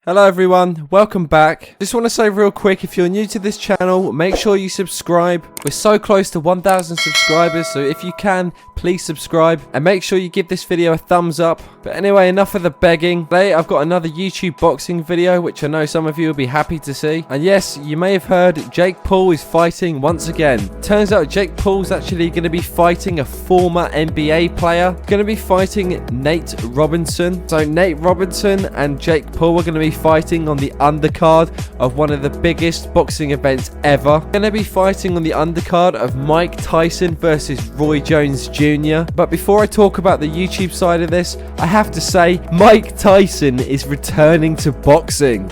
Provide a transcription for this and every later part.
Hello everyone, welcome back. Just want to say real quick, if you're new to this channel, make sure you subscribe. We're so close to 1,000 subscribers, so if you can, please subscribe. And make sure you give this video a thumbs up. But anyway, enough of the begging. Today I've got another YouTube boxing video, which I know some of you will be happy to see. And yes, you may have heard, Jake Paul is fighting once again. Turns out Jake Paul's actually going to be fighting a former NBA player. Going to be fighting Nate Robinson. So Nate Robinson and Jake Paul are going to be fighting on the undercard of one of the biggest boxing events ever. Going to be fighting on the undercard of Mike Tyson versus Roy Jones Jr. But before I talk about the YouTube side of this, I have to say Mike Tyson is returning to boxing.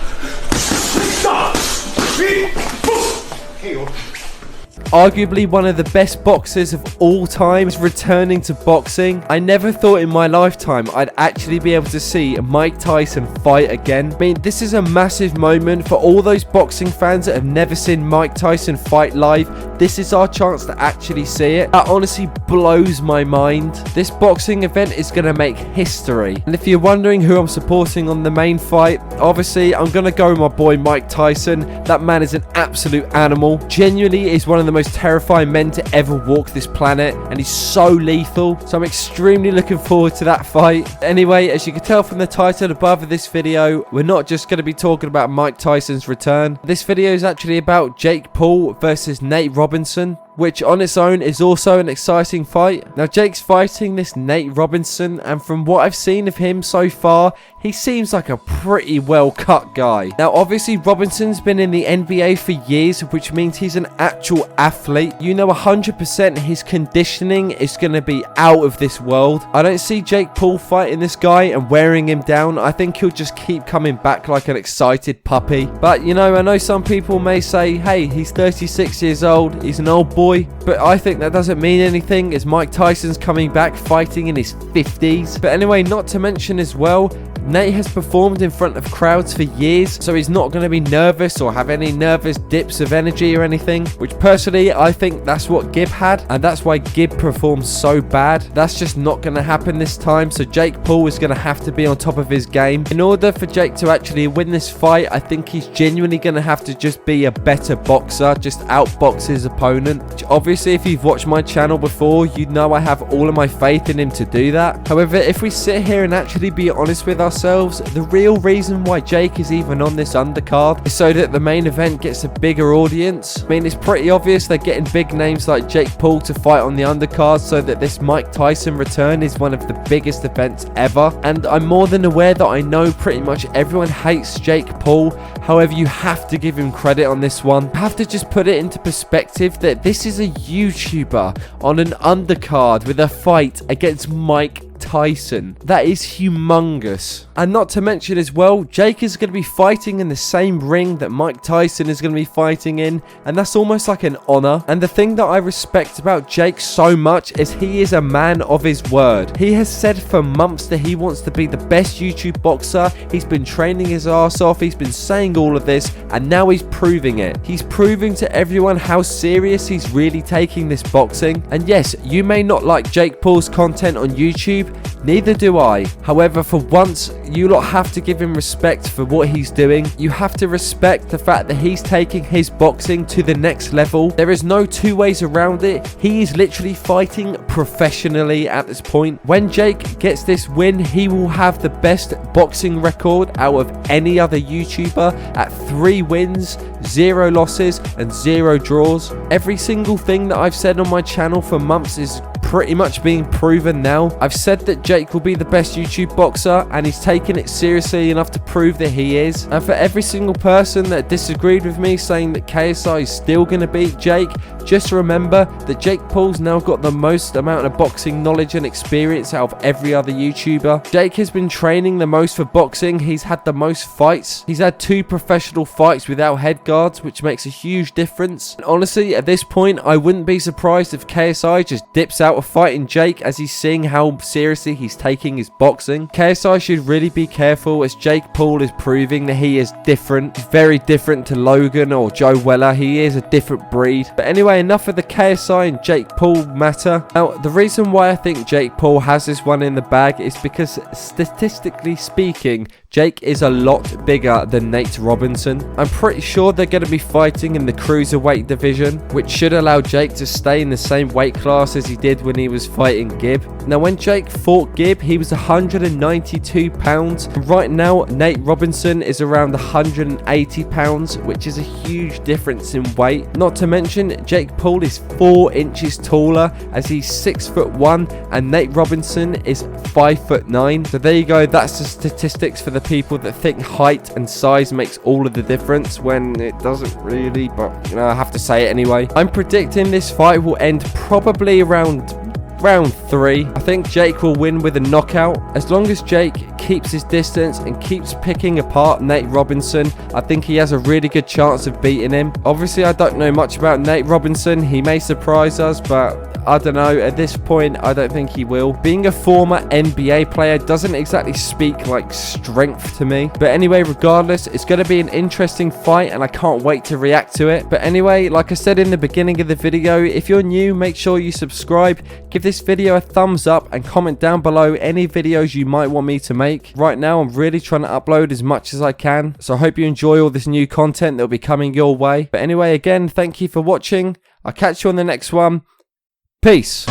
Arguably one of the best boxers of all time is returning to boxing. I never thought in my lifetime I'd actually be able to see Mike Tyson fight again. I mean, this is a massive moment for all those boxing fans that have never seen Mike Tyson fight live. This is our chance to actually see it. That honestly blows my mind. This boxing event is going to make history. And if you're wondering who I'm supporting on the main fight, obviously I'm going to go with my boy Mike Tyson. That man is an absolute animal. Genuinely is one of the most terrifying men to ever walk this planet, and he's so lethal, so I'm extremely looking forward to that fight. Anyway, as you can tell from the title above this video, we're not just going to be talking about Mike Tyson's return. This video is actually about Jake Paul versus Nate Robinson, which on its own is also an exciting fight. Now Jake's fighting this Nate Robinson, and from what I've seen of him so far, he seems like a pretty well cut guy. Now obviously Robinson's been in the NBA for years, which means he's an actual athlete. You know 100% his conditioning is going to be out of this world. I don't see Jake Paul fighting this guy and wearing him down. I think he'll just keep coming back like an excited puppy. But you know, I know some people may say, hey, he's 36 years old, he's an old boy. But I think that doesn't mean anything, as Mike Tyson's coming back fighting in his 50s. But anyway, not to mention as well, Nate has performed in front of crowds for years, so he's not going to be nervous or have any nervous dips of energy or anything, which personally I think that's what Gib had, and that's why Gib performs so bad. That's just not going to happen this time, so Jake Paul is going to have to be on top of his game. In order for Jake to actually win this fight, I think he's genuinely going to have to just be a better boxer, just outbox his opponent, which obviously if you've watched my channel before, you know I have all of my faith in him to do that. However, if we sit here and actually be honest with ourselves, the real reason why Jake is even on this undercard is so that the main event gets a bigger audience. I mean, it's pretty obvious they're getting big names like Jake Paul to fight on the undercard so that this Mike Tyson return is one of the biggest events ever. And I'm more than aware that I know pretty much everyone hates Jake Paul. However, you have to give him credit on this one. You have to just put it into perspective that this is a YouTuber on an undercard with a fight against Mike Tyson. That is humongous. And not to mention as well, Jake is going to be fighting in the same ring that Mike Tyson is going to be fighting in, and that's almost like an honor. And the thing that I respect about Jake so much is he is a man of his word. He has said for months that he wants to be the best YouTube boxer. He's been training his ass off, he's been saying all of this, and now he's proving it. He's proving to everyone how serious he's really taking this boxing. And yes, you may not like Jake Paul's content on YouTube, neither do I. However, for once, you lot have to give him respect for what he's doing. You have to respect the fact that he's taking his boxing to the next level. There is no two ways around it. He is literally fighting professionally at this point. When Jake gets this win, he will have the best boxing record out of any other YouTuber at 3 wins, 0 losses, and 0 draws. Every single thing that I've said on my channel for months is pretty much being proven now. I've said that Jake will be the best YouTube boxer, and he's taken it seriously enough to prove that he is. And for every single person that disagreed with me saying that KSI is still going to beat Jake, just remember that Jake Paul's now got the most amount of boxing knowledge and experience out of every other YouTuber. Jake has been training the most for boxing. He's had the most fights. He's had 2 professional fights without head guards, which makes a huge difference. And honestly, at this point, I wouldn't be surprised if KSI just dips out out of fighting Jake as he's seeing how seriously he's taking his boxing. KSI should really be careful as Jake Paul is proving that he is different, very different to Logan or Joe Weller. He is a different breed. But anyway, enough of the KSI and Jake Paul matter. Now, the reason why I think Jake Paul has this one in the bag is because statistically speaking, Jake is a lot bigger than Nate Robinson. I'm pretty sure they're going to be fighting in the cruiserweight division, which should allow Jake to stay in the same weight class as he did when he was fighting Gibb. Now, when Jake fought Gibb, he was 192 pounds. Right now, Nate Robinson is around 180 pounds, which is a huge difference in weight. Not to mention, Jake Paul is 4 inches taller as he's 6'1", and Nate Robinson is 5'9". So there you go. That's the statistics for the people that think height and size makes all of the difference when it doesn't really, but you know, I have to say it anyway. I'm predicting this fight will end probably around round 3. I think Jake will win with a knockout. As long as Jake keeps his distance and keeps picking apart Nate Robinson, I think he has a really good chance of beating him. Obviously, I don't know much about Nate Robinson. He may surprise us, but I don't know. At this point, I don't think he will. Being a former NBA player doesn't exactly speak like strength to me. But anyway, regardless, it's going to be an interesting fight and I can't wait to react to it. But anyway, like I said in the beginning of the video, if you're new, make sure you subscribe. Give this video a thumbs up and comment down below any videos you might want me to make. Right now, I'm really trying to upload as much as I can. So I hope you enjoy all this new content that will be coming your way. But anyway, again, thank you for watching. I'll catch you on the next one. Peace.